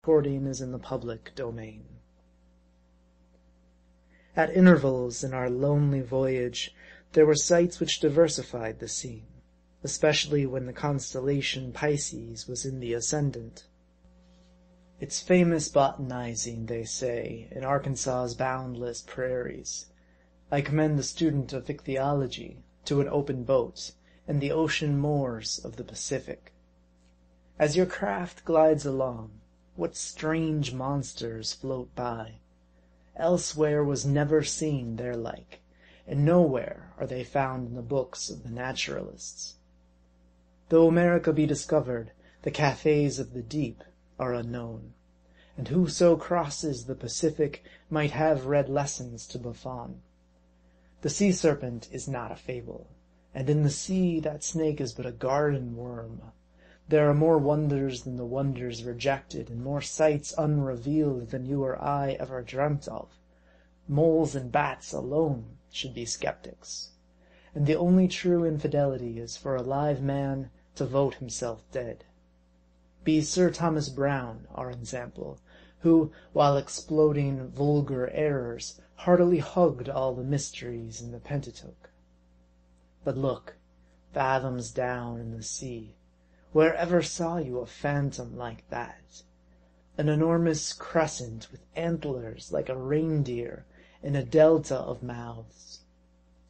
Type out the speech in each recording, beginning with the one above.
Recording is in the public domain. At intervals in our lonely voyage, there were sights which diversified the scene, especially when the constellation Pisces was in the ascendant. It's famous botanizing, they say, in Arkansas's boundless prairies. I commend the student of ichthyology to an open boat and the ocean moors of the Pacific. As your craft glides along, what strange monsters float by! Elsewhere was never seen their like, and nowhere are they found in the books of the naturalists. Though America be discovered, the cafes of the deep are unknown, and whoso crosses the Pacific might have read lessons to Buffon. The sea serpent is not a fable, and in the sea that snake is but a garden worm. There are more wonders than the wonders rejected, and more sights unrevealed than you or I ever dreamt of. Moles and bats alone should be skeptics, and the only true infidelity is for a live man to vote himself dead. Be Sir Thomas Browne our example, who, while exploding vulgar errors, heartily hugged all the mysteries in the Pentateuch. But look, fathoms down in the sea, wherever saw you a phantom like that? An enormous crescent with antlers like a reindeer in a delta of mouths.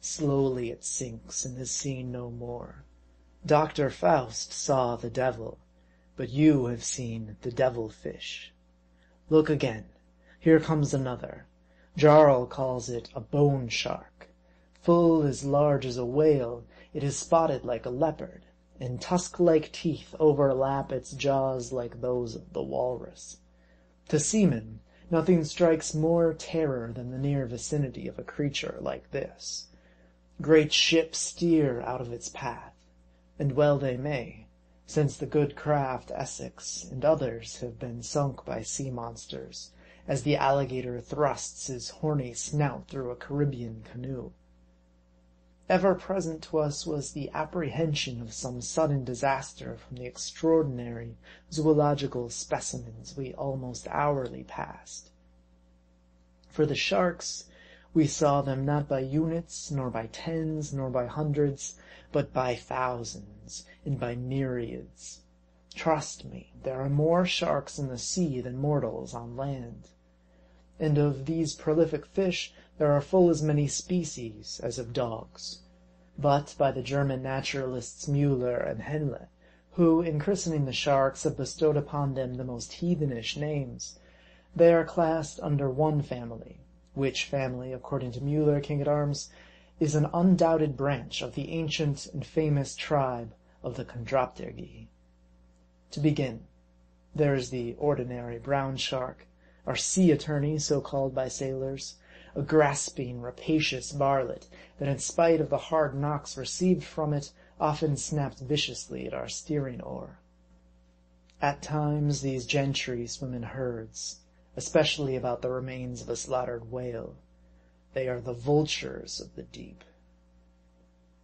Slowly it sinks and is seen no more. Dr. Faust saw the devil, but you have seen the devil-fish. Look again, here comes another. Jarl calls it a bone shark. Full as large as a whale, it is spotted like a leopard, and tusk-like teeth overlap its jaws like those of the walrus. To seamen, nothing strikes more terror than the near vicinity of a creature like this. Great ships steer out of its path, and well they may, since the good craft Essex and others have been sunk by sea monsters, as the alligator thrusts his horny snout through a Caribbean canoe. Ever present to us was the apprehension of some sudden disaster from the extraordinary zoological specimens we almost hourly passed. For the sharks, we saw them not by units, nor by tens, nor by hundreds, but by thousands, and by myriads. Trust me, there are more sharks in the sea than mortals on land. And of these prolific fish, there are full as many species as of dogs. But by the German naturalists Müller and Henle, who, in christening the sharks, have bestowed upon them the most heathenish names, they are classed under one family, which family, according to Müller, King at Arms, is an undoubted branch of the ancient and famous tribe of the Chondropterygii. To begin, there is the ordinary brown shark, our sea attorney, so called by sailors, a grasping, rapacious varlet that, in spite of the hard knocks received from it, often snapped viciously at our steering oar. At times these gentry swim in herds, especially about the remains of a slaughtered whale. They are the vultures of the deep.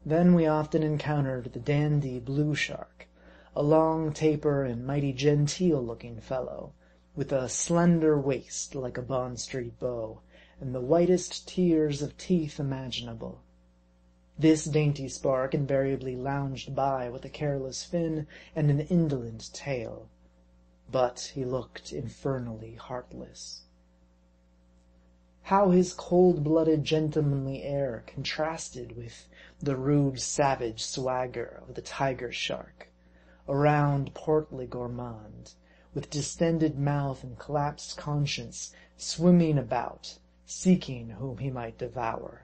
Then we often encountered the dandy blue shark, a long taper and mighty genteel-looking fellow, with a slender waist like a Bond Street beau, and the whitest tiers of teeth imaginable. This dainty spark invariably lounged by with a careless fin and an indolent tail. But he looked infernally heartless. How his cold-blooded, gentlemanly air contrasted with the rude, savage swagger of the tiger shark, a round, portly gourmand, with distended mouth and collapsed conscience, swimming about, seeking whom he might devour.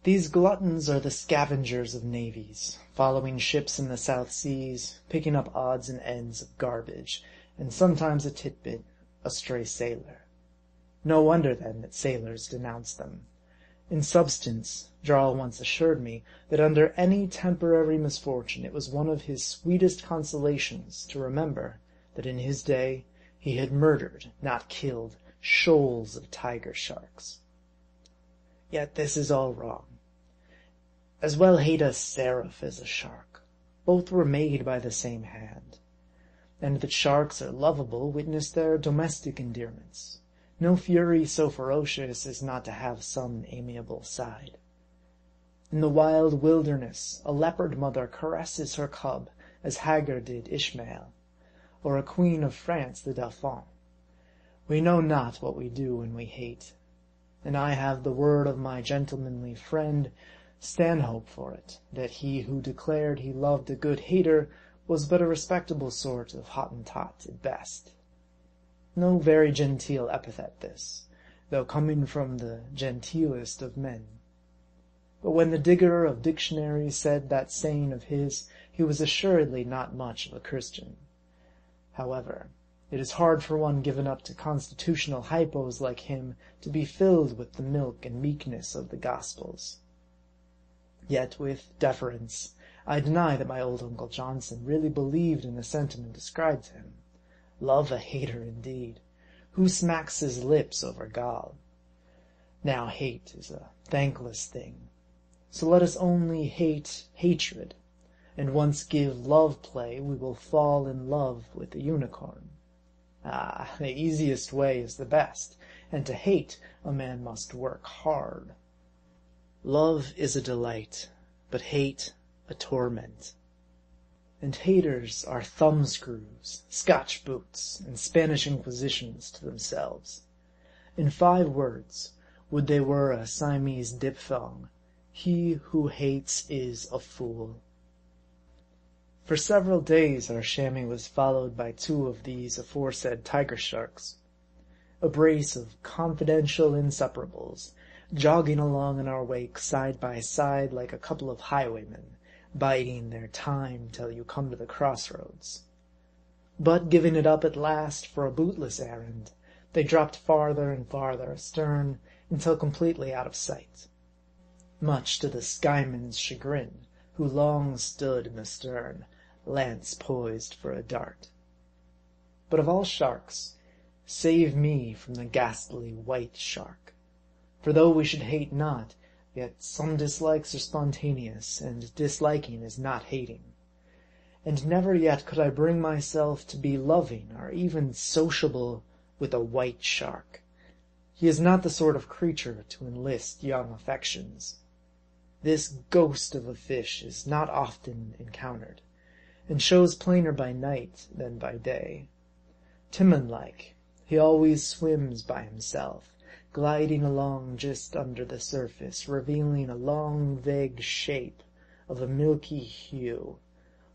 These gluttons are the scavengers of navies, following ships in the South Seas, picking up odds and ends of garbage, and sometimes a titbit, a stray sailor. No wonder, then, that sailors denounce them. In substance, Jarl once assured me that under any temporary misfortune it was one of his sweetest consolations to remember that in his day he had murdered, not killed, shoals of tiger sharks. Yet this is all wrong. As well hate a seraph as a shark. Both were made by the same hand. And that sharks are lovable, witness their domestic endearments. No fury so ferocious as not to have some amiable side. In the wild wilderness, a leopard mother caresses her cub, as Hagar did Ishmael, or a queen of France the Dauphin. We know not what we do when we hate, and I have the word of my gentlemanly friend Stanhope for it, that he who declared he loved a good hater was but a respectable sort of Hottentot at best. No very genteel epithet this, though coming from the genteelest of men. But when the digger of dictionaries said that saying of his, he was assuredly not much of a Christian. However, it is hard for one given up to constitutional hypos like him to be filled with the milk and meekness of the Gospels. Yet, with deference, I deny that my old Uncle Johnson really believed in the sentiment ascribed to him. Love a hater, indeed. Who smacks his lips over gall? Now hate is a thankless thing. So let us only hate hatred, and once give love play, we will fall in love with the unicorn. Ah, the easiest way is the best, and to hate a man must work hard. Love is a delight, but hate a torment. And haters are thumbscrews, Scotch boots, and Spanish inquisitions to themselves. In 5 words, would they were a Siamese diphthong, he who hates is a fool. For several days our chamois was followed by 2 of these aforesaid tiger sharks, a brace of confidential inseparables, jogging along in our wake side by side like a couple of highwaymen, biding their time till you come to the crossroads. But giving it up at last for a bootless errand, they dropped farther and farther astern until completely out of sight, much to the skyman's chagrin, who long stood in the stern, lance poised for a dart. But of all sharks, save me from the ghastly white shark. For though we should hate not, yet some dislikes are spontaneous, and disliking is not hating. And never yet could I bring myself to be loving or even sociable with a white shark. He is not the sort of creature to enlist young affections. This ghost of a fish is not often encountered, and shows plainer by night than by day. Timon-like, he always swims by himself, gliding along just under the surface, revealing a long, vague shape of a milky hue,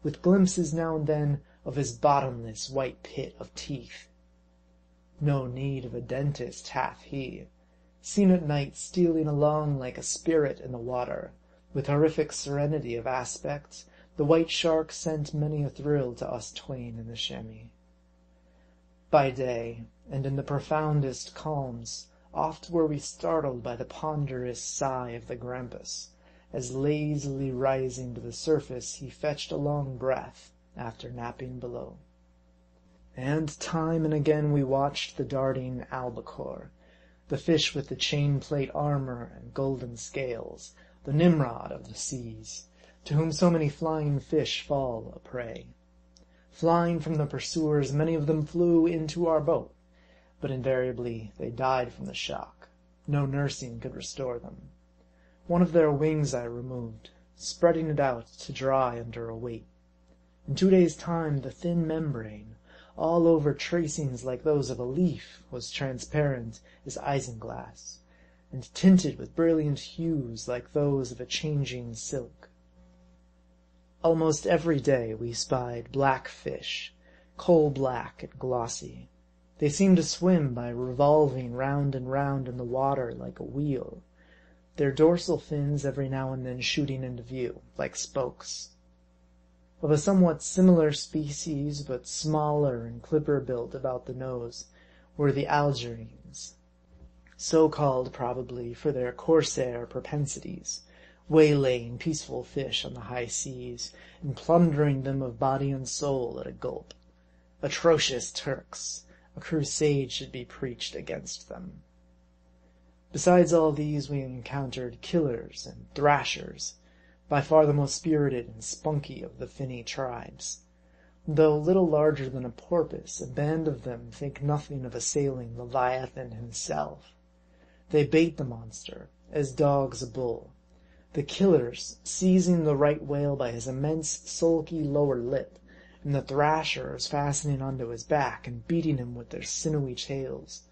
with glimpses now and then of his bottomless white pit of teeth. No need of a dentist hath he. Seen at night stealing along like a spirit in the water, with horrific serenity of aspect, the white shark sent many a thrill to us twain in the chamois. By day, and in the profoundest calms, oft were we startled by the ponderous sigh of the grampus, as lazily rising to the surface he fetched a long breath after napping below. And time and again we watched the darting albacore, the fish with the chain plate armor and golden scales, the Nimrod of the seas, to whom so many flying fish fall a prey. Flying from the pursuers, many of them flew into our boat, but invariably they died from the shock. No nursing could restore them. One of their wings I removed, spreading it out to dry under a weight. In 2 days' time the thin membrane, all over tracings like those of a leaf, was transparent as isinglass, and tinted with brilliant hues like those of a changing silk. Almost every day we spied black fish, coal-black and glossy. They seemed to swim by revolving round and round in the water like a wheel, their dorsal fins every now and then shooting into view, like spokes. Of a somewhat similar species, but smaller and clipper-built about the nose, were the algerines, so called probably for their corsair propensities, waylaying peaceful fish on the high seas, and plundering them of body and soul at a gulp. Atrocious Turks! A crusade should be preached against them. Besides all these, we encountered killers and thrashers, by far the most spirited and spunky of the finny tribes. Though little larger than a porpoise, a band of them think nothing of assailing Leviathan himself. They bait the monster, as dogs a bull. The killers seizing the right whale by his immense sulky lower lip, and the thrashers fastening onto his back and beating him with their sinewy tails.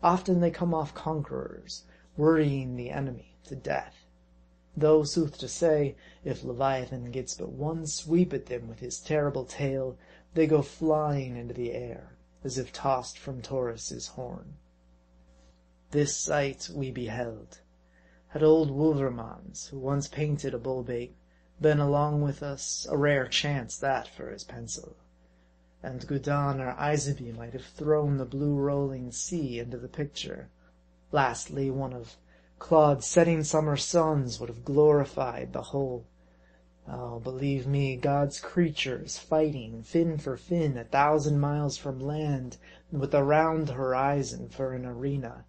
Often they come off conquerors, worrying the enemy to death. Though, sooth to say, if Leviathan gets but one sweep at them with his terrible tail, they go flying into the air, as if tossed from Taurus's horn. This sight we beheld. Had old Wouvermans, who once painted a bullbait, been along with us, a rare chance that for his pencil. And Gudin or Iseby might have thrown the blue rolling sea into the picture. Lastly, one of Claude's setting summer suns would have glorified the whole. Oh, believe me, God's creatures fighting, fin for fin, 1,000 miles from land, with a round horizon for an arena,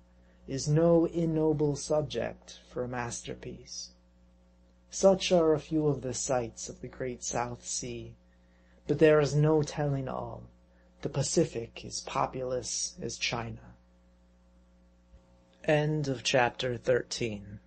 is no ignoble subject for a masterpiece. Such are a few of the sights of the great South Sea. But there is no telling all. The Pacific is populous as China. End of chapter 13.